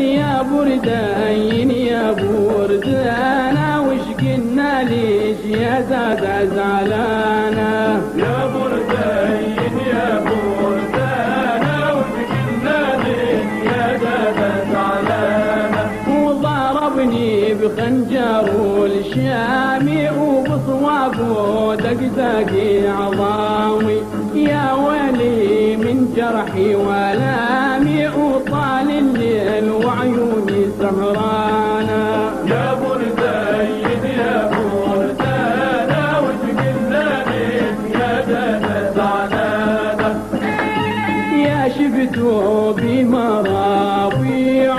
يا بردين يا بردانا وش قلنا ليش يا زاد زعلانا يا بردين يا بردانا وش قلنا ليش يا زاد زعلانا وضربني بخنجر الشامي وبصوابه دقدقي عظامي يا ويلي من جرحي ولامي وطال الليل وعيوني سهرانا يا بردين يا بردانا وش قلنا ليش يا زاد زعلانا يا شفتوا بمراضيع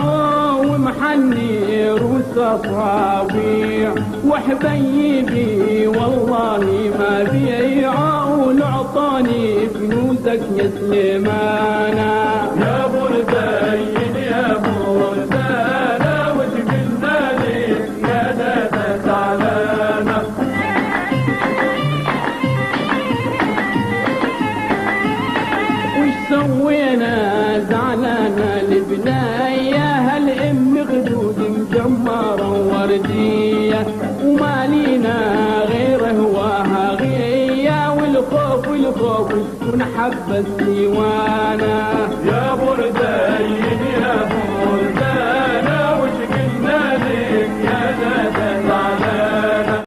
ومحني روس اصابيع وحبيبي والله ما بيع ولعطاني فلوسك يا سليمانا يا بردين يا بردانا وش قلنا ليش يا زاد زعلانا وش سوينا زعلانا البناية هالام غدود مجمرة وردية وما لينا غير هواها غية والخوف والخوف تكون حبة سيوانا يا بردين